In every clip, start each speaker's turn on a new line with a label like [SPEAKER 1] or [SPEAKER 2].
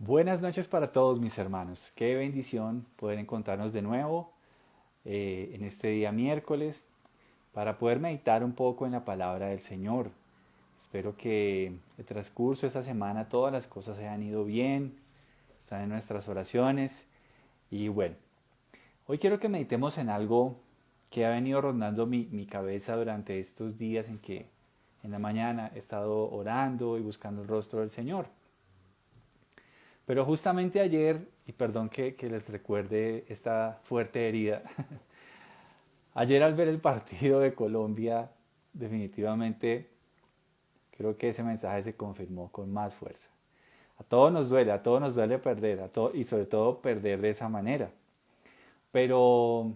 [SPEAKER 1] Buenas noches para todos mis hermanos. Qué bendición poder encontrarnos de nuevo en este día miércoles para poder meditar un poco en la palabra del Señor. Espero que el transcurso de esta semana todas las cosas hayan ido bien, están en nuestras oraciones y bueno, hoy quiero que meditemos en algo que ha venido rondando mi cabeza durante estos días en que en la mañana he estado orando y buscando el rostro del Señor. Pero justamente ayer, y perdón que les recuerde esta fuerte herida, ayer al ver el partido de Colombia, definitivamente creo que ese mensaje se confirmó con más fuerza. A todos nos duele perder, y sobre todo perder de esa manera. Pero,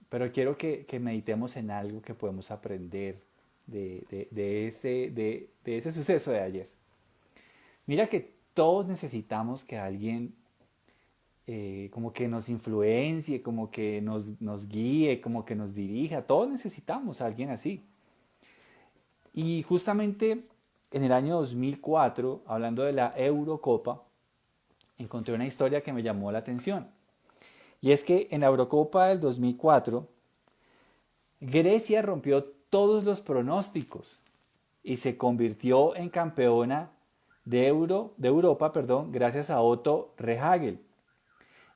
[SPEAKER 1] pero quiero que meditemos en algo que podemos aprender de ese suceso de ayer. Mira que todos necesitamos que alguien como que nos influencie, como que nos guíe, como que nos dirija. Todos necesitamos a alguien así. Y justamente en el año 2004, hablando de la Eurocopa, encontré una historia que me llamó la atención. Y es que en la Eurocopa del 2004, Grecia rompió todos los pronósticos y se convirtió en campeona de Europa, perdón, gracias a Otto Rehhagel.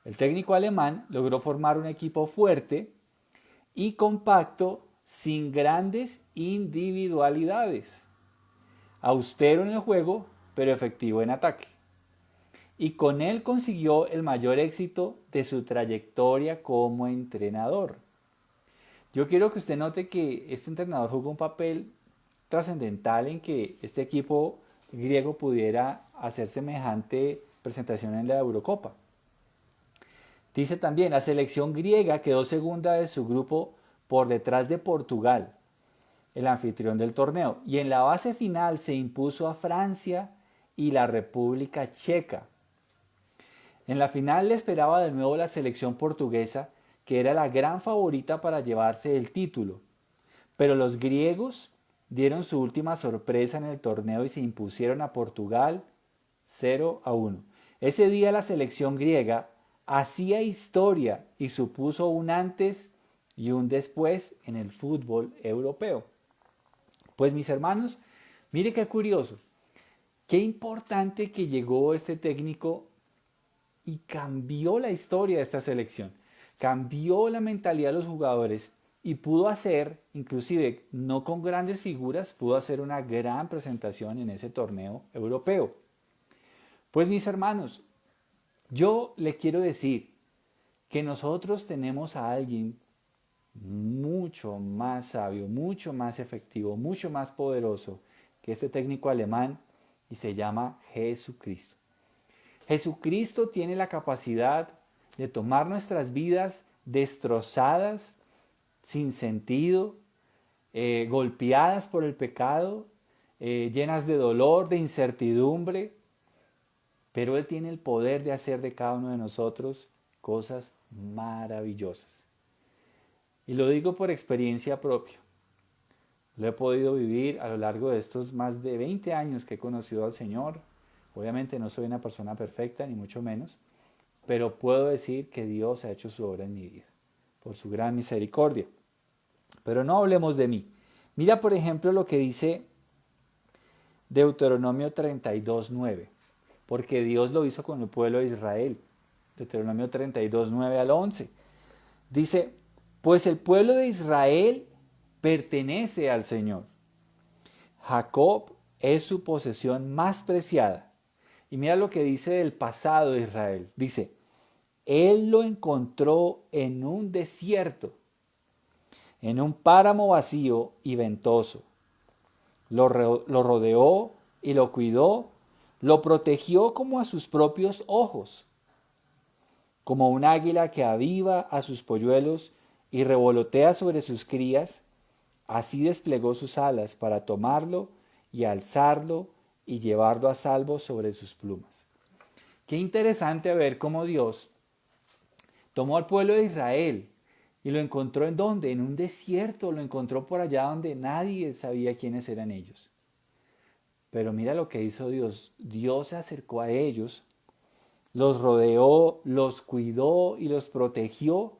[SPEAKER 1] El técnico alemán logró formar un equipo fuerte y compacto sin grandes individualidades. Austero en el juego, pero efectivo en ataque. Y con él consiguió el mayor éxito de su trayectoria como entrenador. Yo quiero que usted note que este entrenador jugó un papel trascendental en que este equipo griego pudiera hacer semejante presentación en la Eurocopa. Dice también, la selección griega quedó segunda de su grupo por detrás de Portugal, el anfitrión del torneo, y en la base final se impuso a Francia y la República Checa. En la final le esperaba de nuevo la selección portuguesa, que era la gran favorita para llevarse el título, pero los griegos dieron su última sorpresa en el torneo y se impusieron a Portugal 0-1. Ese día la selección griega hacía historia y supuso un antes y un después en el fútbol europeo. Pues mis hermanos, mire qué curioso, qué importante que llegó este técnico y cambió la historia de esta selección, cambió la mentalidad de los jugadores y pudo hacer, inclusive no con grandes figuras, pudo hacer una gran presentación en ese torneo europeo. Pues mis hermanos, yo le quiero decir que nosotros tenemos a alguien mucho más sabio, mucho más efectivo, mucho más poderoso que este técnico alemán y se llama Jesucristo. Jesucristo tiene la capacidad de tomar nuestras vidas destrozadas, sin sentido, golpeadas por el pecado, llenas de dolor, de incertidumbre, pero Él tiene el poder de hacer de cada uno de nosotros cosas maravillosas. Y lo digo por experiencia propia. Lo he podido vivir a lo largo de estos más de 20 años que he conocido al Señor. Obviamente no soy una persona perfecta, ni mucho menos, pero puedo decir que Dios ha hecho su obra en mi vida, por su gran misericordia. Pero no hablemos de mí. Mira, por ejemplo, lo que dice Deuteronomio 32:9, porque Dios lo hizo con el pueblo de Israel. Deuteronomio 32:9 al 11. Dice, pues el pueblo de Israel pertenece al Señor. Jacob es su posesión más preciada. Y mira lo que dice del pasado de Israel. Dice, Él lo encontró en un desierto, en un páramo vacío y ventoso. Lo rodeó y lo cuidó, lo protegió como a sus propios ojos, como un águila que aviva a sus polluelos y revolotea sobre sus crías, así desplegó sus alas para tomarlo y alzarlo y llevarlo a salvo sobre sus plumas. Qué interesante ver cómo Dios tomó al pueblo de Israel y lo encontró ¿en dónde? En un desierto, lo encontró por allá donde nadie sabía quiénes eran ellos. Pero mira lo que hizo Dios. Dios se acercó a ellos los rodeó, los cuidó y los protegió.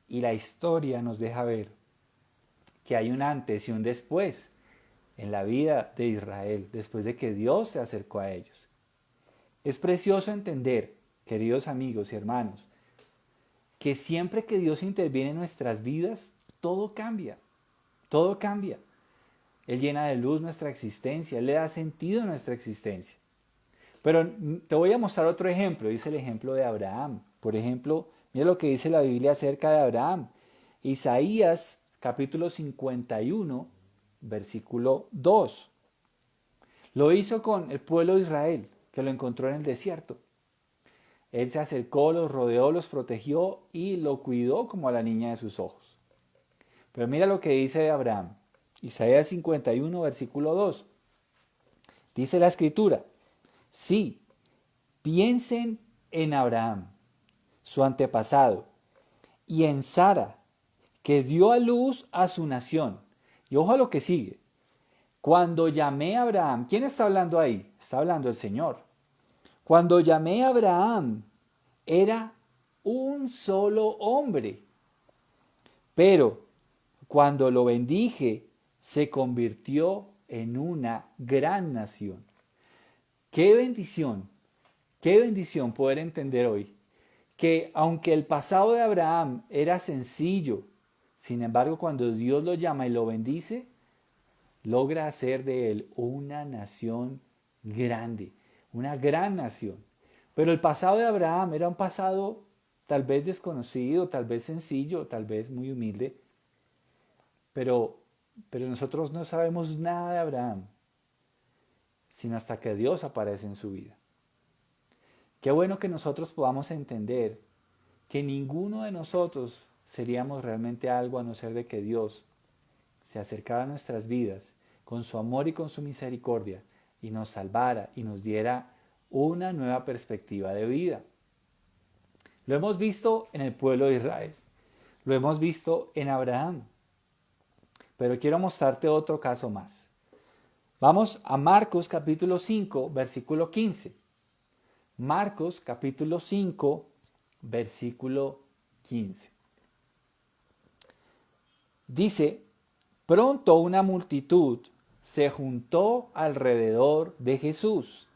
[SPEAKER 1] Y la historia nos deja ver que hay un antes y un después en la vida de Israel, después de que Dios se acercó a ellos. Es precioso entender, queridos amigos y hermanos, que siempre que Dios interviene en nuestras vidas, todo cambia, todo cambia. Él llena de luz nuestra existencia, Él le da sentido a nuestra existencia. Pero te voy a mostrar otro ejemplo, dice el ejemplo de Abraham. Por ejemplo, mira lo que dice la Biblia acerca de Abraham. Isaías capítulo 51, versículo 2. Lo hizo con el pueblo de Israel, que lo encontró en el desierto. Él se acercó, los rodeó, los protegió y lo cuidó como a la niña de sus ojos. Pero mira lo que dice de Abraham. Isaías 51, versículo 2. Dice la escritura, sí, piensen en Abraham, su antepasado, y en Sara, que dio a luz a su nación. Y ojo a lo que sigue. Cuando llamé a Abraham, ¿quién está hablando ahí? Está hablando el Señor. Cuando llamé a Abraham, era un solo hombre. Pero cuando lo bendije, se convirtió en una gran nación. Qué bendición poder entender hoy que aunque el pasado de Abraham era sencillo, sin embargo cuando Dios lo llama y lo bendice, logra hacer de él una nación grande, una gran nación. Pero el pasado de Abraham era un pasado tal vez desconocido, tal vez sencillo, tal vez muy humilde, pero, pero nosotros no sabemos nada de Abraham, sino hasta que Dios aparece en su vida. Qué bueno que nosotros podamos entender que ninguno de nosotros seríamos realmente algo a no ser de que Dios se acercara a nuestras vidas con su amor y con su misericordia y nos salvara y nos diera una nueva perspectiva de vida. Lo hemos visto en el pueblo de Israel, lo hemos visto en Abraham, pero quiero mostrarte otro caso más. Vamos a Marcos capítulo 5, versículo 15. Marcos capítulo 5, versículo 15. Dice, pronto una multitud se juntó alrededor de Jesús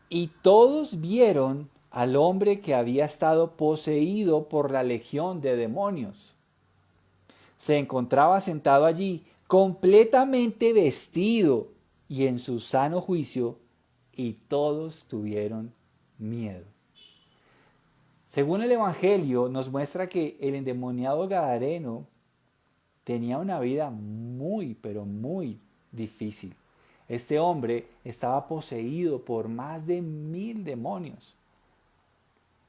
[SPEAKER 1] y todos vieron al hombre que había estado poseído por la legión de demonios. Se encontraba sentado allí, completamente vestido y en su sano juicio, y todos tuvieron miedo. Según el Evangelio, nos muestra que el endemoniado gadareno tenía una vida muy, pero muy difícil. Este hombre estaba poseído por más de 1000 demonios.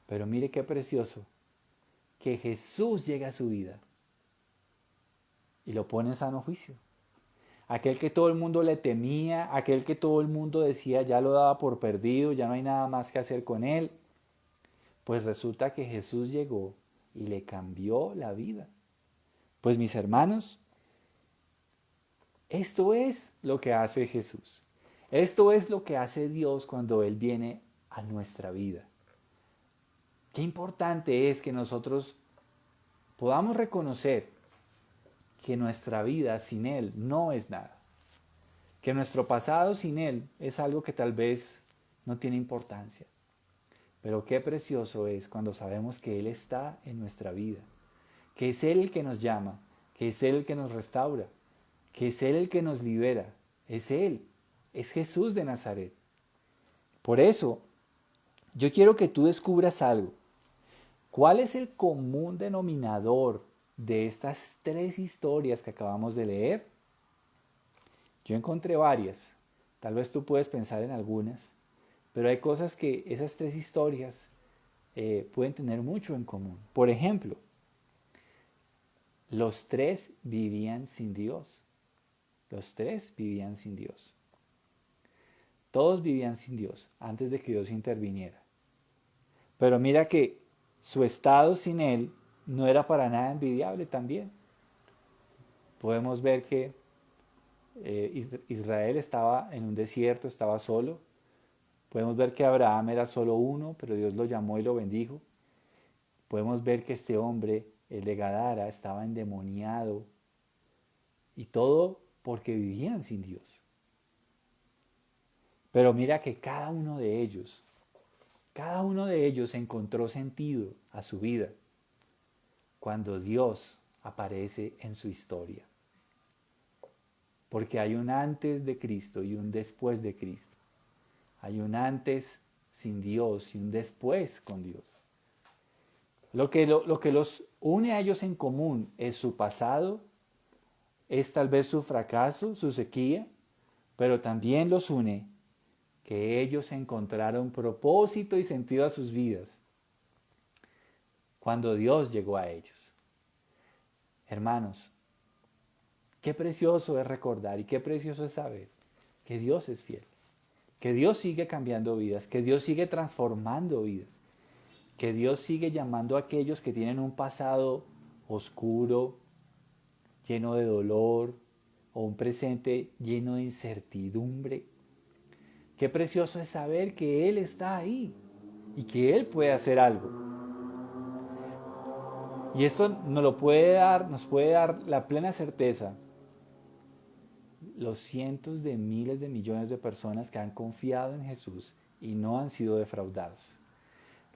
[SPEAKER 1] Pero mire qué precioso, que Jesús llega a su vida y lo pone en sano juicio. Aquel que todo el mundo le temía, aquel que todo el mundo decía ya lo daba por perdido, ya no hay nada más que hacer con él. Pues resulta que Jesús llegó y le cambió la vida. Pues mis hermanos, esto es lo que hace Jesús. Esto es lo que hace Dios cuando Él viene a nuestra vida. Qué importante es que nosotros podamos reconocer que nuestra vida sin Él no es nada. Que nuestro pasado sin Él es algo que tal vez no tiene importancia. Pero qué precioso es cuando sabemos que Él está en nuestra vida. Que es Él el que nos llama, que es Él el que nos restaura, que es Él el que nos libera. Es Él, es Jesús de Nazaret. Por eso, yo quiero que tú descubras algo. ¿Cuál es el común denominador de estas tres historias que acabamos de leer? Yo encontré varias. Tal vez tú puedes pensar en algunas, pero hay cosas que esas tres historias pueden tener mucho en común. Por ejemplo, los tres vivían sin Dios. Los tres vivían sin Dios. Todos vivían sin Dios antes de que Dios interviniera. Pero mira que su estado sin Él no era para nada envidiable también. Podemos ver que Israel estaba en un desierto, estaba solo, Podemos ver que Abraham era solo uno, pero Dios lo llamó y lo bendijo. Podemos ver que este hombre, el de Gadara, estaba endemoniado y todo porque vivían sin Dios. Pero mira que cada uno de ellos encontró sentido a su vida cuando Dios aparece en su historia. Porque hay un antes de Cristo y un después de Cristo. Hay un antes sin Dios y un después con Dios. Lo que los une a ellos en común es su pasado, es tal vez su fracaso, su sequía, pero también los une que ellos encontraron propósito y sentido a sus vidas cuando Dios llegó a ellos. Hermanos, qué precioso es recordar y qué precioso es saber que Dios es fiel, que Dios sigue cambiando vidas, que Dios sigue transformando vidas, que Dios sigue llamando a aquellos que tienen un pasado oscuro, lleno de dolor, o un presente lleno de incertidumbre. Qué precioso es saber que Él está ahí y que Él puede hacer algo. Y esto nos puede dar la plena certeza los cientos de miles de millones de personas que han confiado en Jesús y no han sido defraudados.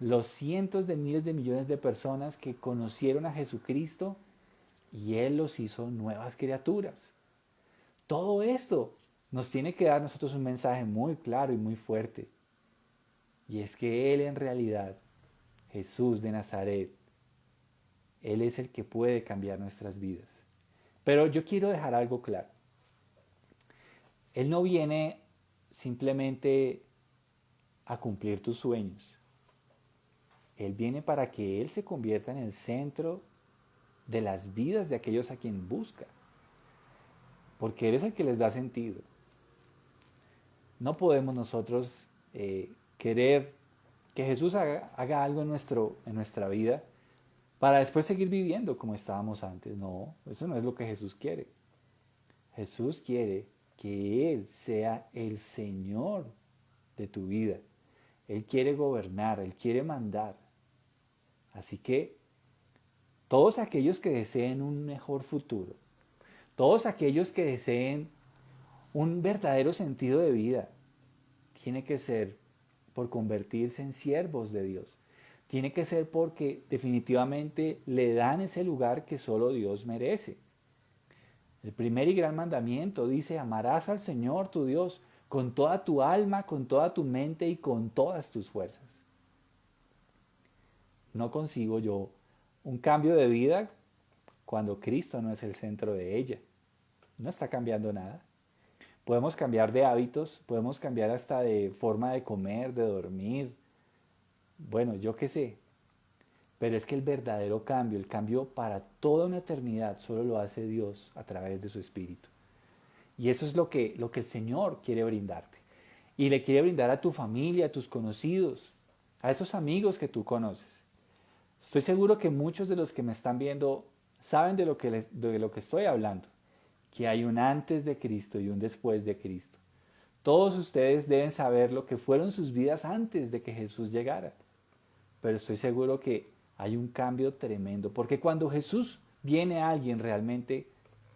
[SPEAKER 1] Los cientos de miles de millones de personas que conocieron a Jesucristo y Él los hizo nuevas criaturas. Todo esto nos tiene que dar a nosotros un mensaje muy claro y muy fuerte. Y es que Él en realidad, Jesús de Nazaret, Él es el que puede cambiar nuestras vidas. Pero yo quiero dejar algo claro. Él no viene simplemente a cumplir tus sueños. Él viene para que Él se convierta en el centro de las vidas de aquellos a quien busca. Porque Él es el que les da sentido. No podemos nosotros querer que Jesús haga algo en nuestra vida para después seguir viviendo como estábamos antes. No, eso no es lo que Jesús quiere. Jesús quiere que Él sea el Señor de tu vida. Él quiere gobernar, Él quiere mandar. Así que todos aquellos que deseen un mejor futuro, todos aquellos que deseen un verdadero sentido de vida, tiene que ser por convertirse en siervos de Dios. Tiene que ser porque definitivamente le dan ese lugar que solo Dios merece. El primer y gran mandamiento dice: amarás al Señor tu Dios con toda tu alma, con toda tu mente y con todas tus fuerzas. No consigo yo un cambio de vida cuando Cristo no es el centro de ella. No está cambiando nada. Podemos cambiar de hábitos, podemos cambiar hasta de forma de comer, de dormir. Bueno, yo qué sé. Pero es que el verdadero cambio, el cambio para toda una eternidad, solo lo hace Dios a través de su Espíritu. Y eso es lo que el Señor quiere brindarte. Y le quiere brindar a tu familia, a tus conocidos, a esos amigos que tú conoces. Estoy seguro que muchos de los que me están viendo saben de lo que estoy hablando. Que hay un antes de Cristo y un después de Cristo. Todos ustedes deben saber lo que fueron sus vidas antes de que Jesús llegara. Pero estoy seguro que hay un cambio tremendo, porque cuando Jesús viene a alguien realmente,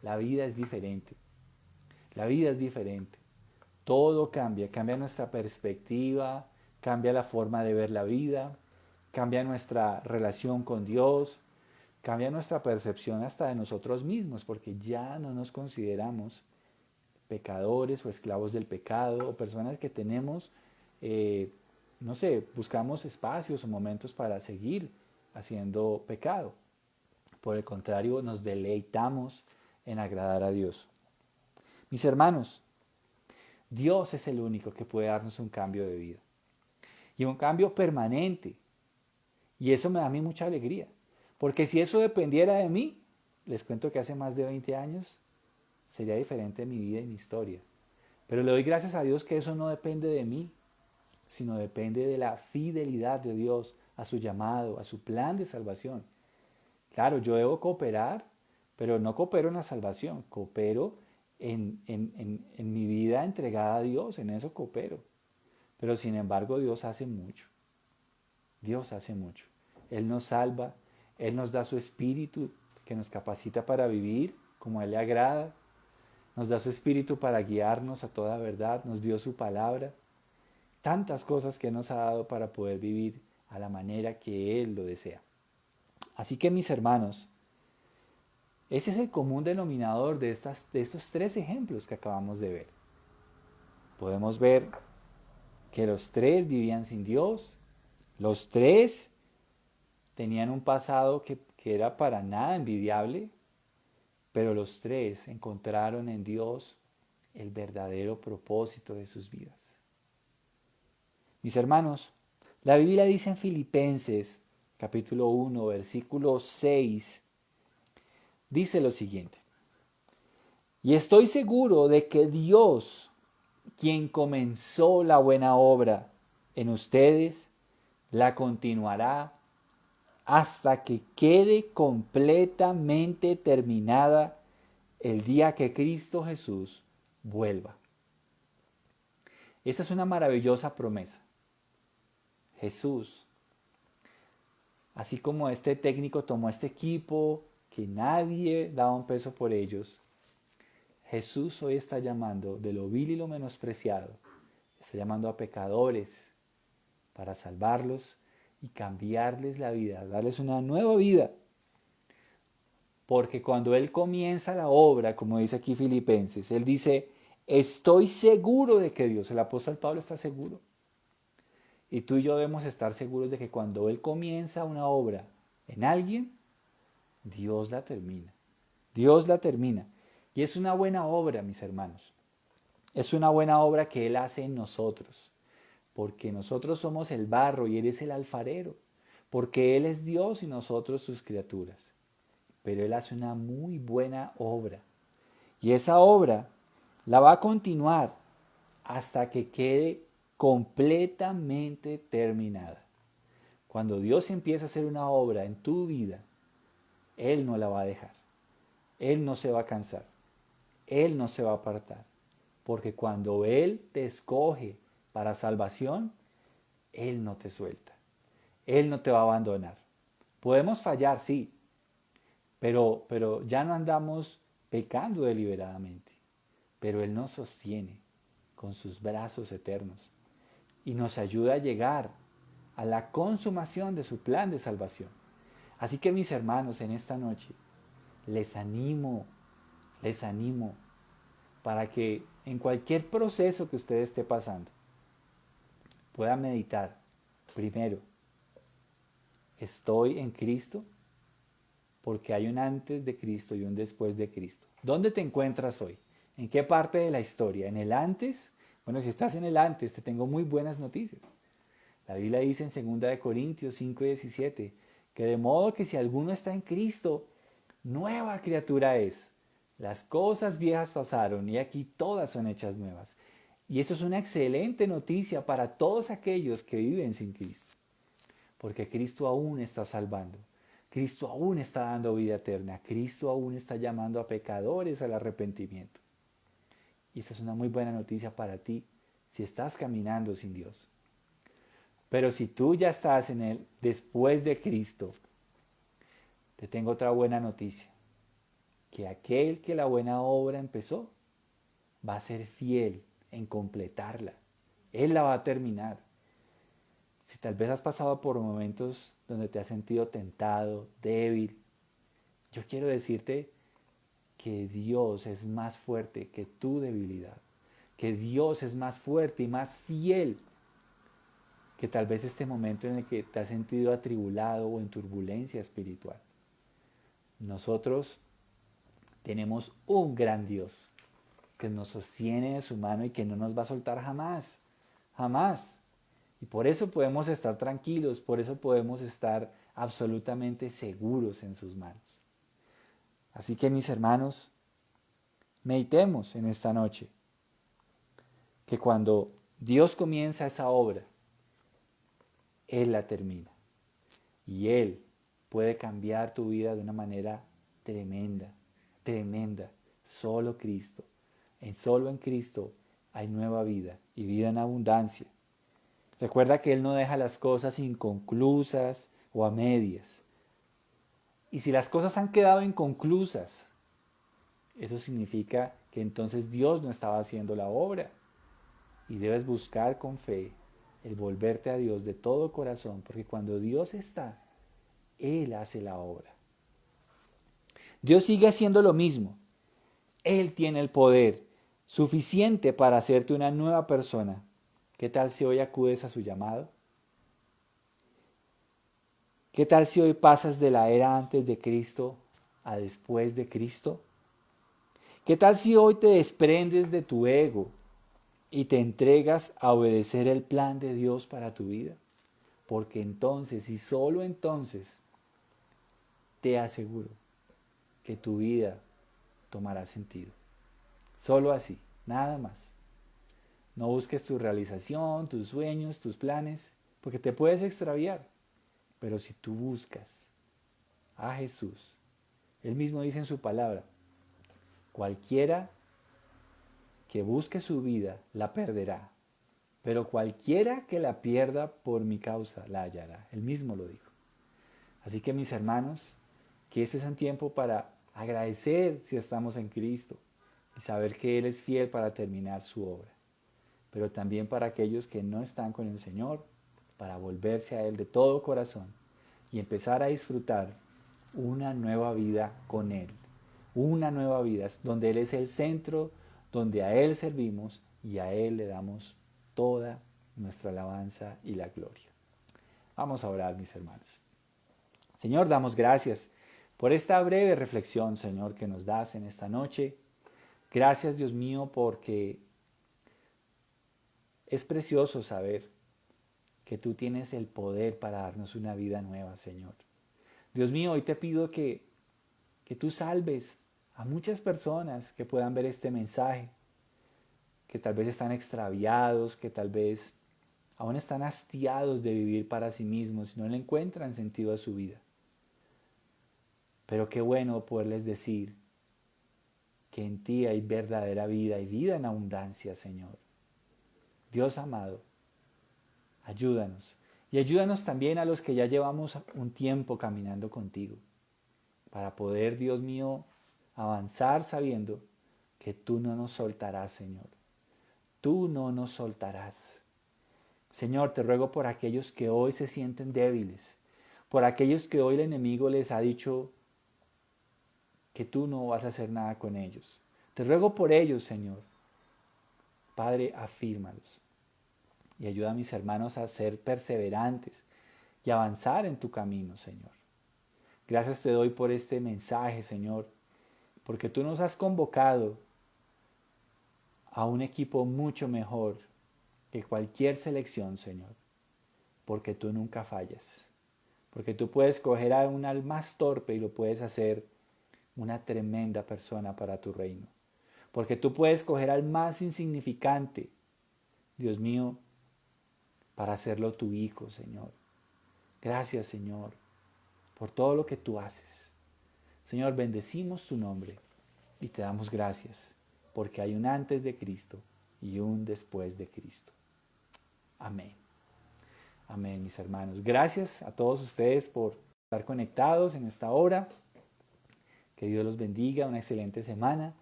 [SPEAKER 1] la vida es diferente. La vida es diferente. Todo cambia, cambia nuestra perspectiva, cambia la forma de ver la vida, cambia nuestra relación con Dios, cambia nuestra percepción hasta de nosotros mismos, porque ya no nos consideramos pecadores o esclavos del pecado, o personas que tenemos, no sé, buscamos espacios o momentos para seguir haciendo pecado. Por el contrario, nos deleitamos en agradar a Dios. Mis hermanos, Dios es el único que puede darnos un cambio de vida. Y un cambio permanente. Y eso me da a mí mucha alegría. Porque si eso dependiera de mí, les cuento que hace más de 20 años sería diferente mi vida y mi historia. Pero le doy gracias a Dios que eso no depende de mí, sino depende de la fidelidad de Dios a su llamado, a su plan de salvación. Claro, yo debo cooperar, pero no coopero en la salvación, coopero en mi vida entregada a Dios, en eso coopero. Pero sin embargo Dios hace mucho. Dios hace mucho. Él nos salva, Él nos da su espíritu que nos capacita para vivir como a Él le agrada, nos da su espíritu para guiarnos a toda verdad, nos dio su palabra, tantas cosas que nos ha dado para poder vivir a la manera que Él lo desea. Así que mis hermanos, ese es el común denominador de estos tres ejemplos que acabamos de ver. Podemos ver que los tres vivían sin Dios, los tres tenían un pasado que era para nada envidiable, pero los tres encontraron en Dios el verdadero propósito de sus vidas. Mis hermanos, la Biblia dice en Filipenses capítulo 1, versículo 6, dice lo siguiente: y estoy seguro de que Dios, quien comenzó la buena obra en ustedes, la continuará hasta que quede completamente terminada el día que Cristo Jesús vuelva. Esa es una maravillosa promesa. Jesús, así como este técnico tomó este equipo, que nadie daba un peso por ellos, Jesús hoy está llamando de lo vil y lo menospreciado, está llamando a pecadores para salvarlos y cambiarles la vida, darles una nueva vida. Porque cuando Él comienza la obra, como dice aquí Filipenses, Él dice, estoy seguro de que Dios, el apóstol Pablo está seguro. Y tú y yo debemos estar seguros de que cuando Él comienza una obra en alguien, Dios la termina. Dios la termina. Y es una buena obra, mis hermanos. Es una buena obra que Él hace en nosotros. Porque nosotros somos el barro y Él es el alfarero. Porque Él es Dios y nosotros sus criaturas. Pero Él hace una muy buena obra. Y esa obra la va a continuar hasta que quede completamente terminada. Cuando Dios empieza a hacer una obra en tu vida, Él no la va a dejar. Él no se va a cansar. Él no se va a apartar. Porque cuando Él te escoge para salvación, Él no te suelta. Él no te va a abandonar. Podemos fallar, sí, pero ya no andamos pecando deliberadamente. Pero Él nos sostiene con sus brazos eternos y nos ayuda a llegar a la consumación de su plan de salvación. Así que mis hermanos, en esta noche les animo para que en cualquier proceso que usted esté pasando pueda meditar primero, estoy en Cristo, porque hay un antes de Cristo y un después de Cristo. ¿Dónde te encuentras hoy? ¿En qué parte de la historia? ¿En el antes? Bueno, si estás en el antes, te tengo muy buenas noticias. La Biblia dice en 2 Corintios 5:17 que de modo que si alguno está en Cristo, nueva criatura es. Las cosas viejas pasaron y aquí todas son hechas nuevas. Y eso es una excelente noticia para todos aquellos que viven sin Cristo. Porque Cristo aún está salvando. Cristo aún está dando vida eterna. Cristo aún está llamando a pecadores al arrepentimiento. Y esa es una muy buena noticia para ti si estás caminando sin Dios. Pero si tú ya estás en Él después de Cristo, te tengo otra buena noticia. Que aquel que la buena obra empezó va a ser fiel en completarla. Él la va a terminar. Si tal vez has pasado por momentos donde te has sentido tentado, débil, yo quiero decirte que Dios es más fuerte que tu debilidad. Que Dios es más fuerte y más fiel que tal vez este momento en el que te has sentido atribulado o en turbulencia espiritual. Nosotros tenemos un gran Dios que nos sostiene de su mano y que no nos va a soltar jamás, jamás. Y por eso podemos estar tranquilos, por eso podemos estar absolutamente seguros en sus manos. Así que mis hermanos, meditemos en esta noche que cuando Dios comienza esa obra, Él la termina. Y Él puede cambiar tu vida de una manera tremenda, tremenda. Solo Cristo. Solo en Cristo hay nueva vida y vida en abundancia. Recuerda que Él no deja las cosas inconclusas o a medias. Y si las cosas han quedado inconclusas, eso significa que entonces Dios no estaba haciendo la obra. Y debes buscar con fe el volverte a Dios de todo corazón, porque cuando Dios está, Él hace la obra. Dios sigue haciendo lo mismo. Él tiene el poder suficiente para hacerte una nueva persona. ¿Qué tal si hoy acudes a su llamado? ¿Qué tal si hoy pasas de la era antes de Cristo a después de Cristo? ¿Qué tal si hoy te desprendes de tu ego y te entregas a obedecer el plan de Dios para tu vida? Porque entonces y solo entonces te aseguro que tu vida tomará sentido. Solo así, nada más. No busques tu realización, tus sueños, tus planes, porque te puedes extraviar. Pero si tú buscas a Jesús, Él mismo dice en su palabra, cualquiera que busque su vida la perderá, pero cualquiera que la pierda por mi causa la hallará. Él mismo lo dijo. Así que mis hermanos, que este es un tiempo para agradecer si estamos en Cristo y saber que Él es fiel para terminar su obra, pero también para aquellos que no están con el Señor, para volverse a Él de todo corazón y empezar a disfrutar una nueva vida con Él, una nueva vida donde Él es el centro, donde a Él servimos y a Él le damos toda nuestra alabanza y la gloria. Vamos a orar, mis hermanos. Señor, damos gracias por esta breve reflexión, Señor, que nos das en esta noche. Gracias, Dios mío, porque es precioso saber que tú tienes el poder para darnos una vida nueva, Señor. Dios mío, hoy te pido que tú salves a muchas personas que puedan ver este mensaje, que tal vez están extraviados, que tal vez aún están hastiados de vivir para sí mismos y no le encuentran sentido a su vida. Pero qué bueno poderles decir que en ti hay verdadera vida y vida en abundancia, Señor. Dios amado, ayúdanos. Y ayúdanos también a los que ya llevamos un tiempo caminando contigo, para poder, Dios mío, avanzar sabiendo que tú no nos soltarás, Señor. Tú no nos soltarás. Señor, te ruego por aquellos que hoy se sienten débiles, por aquellos que hoy el enemigo les ha dicho que tú no vas a hacer nada con ellos. Te ruego por ellos, Señor. Padre, afírmalos. Y ayuda a mis hermanos a ser perseverantes y avanzar en tu camino, Señor. Gracias te doy por este mensaje, Señor, porque tú nos has convocado a un equipo mucho mejor que cualquier selección, Señor, porque tú nunca fallas, porque tú puedes coger a un al más torpe y lo puedes hacer una tremenda persona para tu reino, porque tú puedes coger al más insignificante, Dios mío, para hacerlo tu hijo, Señor. Gracias, Señor, por todo lo que tú haces. Señor, bendecimos tu nombre y te damos gracias, porque hay un antes de Cristo y un después de Cristo. Amén. Amén, mis hermanos. Gracias a todos ustedes por estar conectados en esta hora. Que Dios los bendiga, una excelente semana.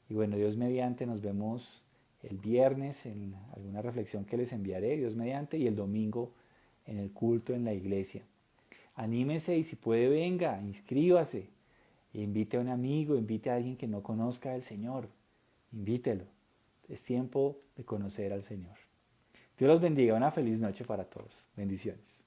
[SPEAKER 1] Y bueno, Dios mediante, nos vemos el viernes en alguna reflexión que les enviaré, Dios mediante, y el domingo en el culto en la iglesia. Anímese y si puede venga, inscríbase, invite a un amigo, invite a alguien que no conozca al Señor, invítelo. Es tiempo de conocer al Señor. Dios los bendiga, una feliz noche para todos. Bendiciones.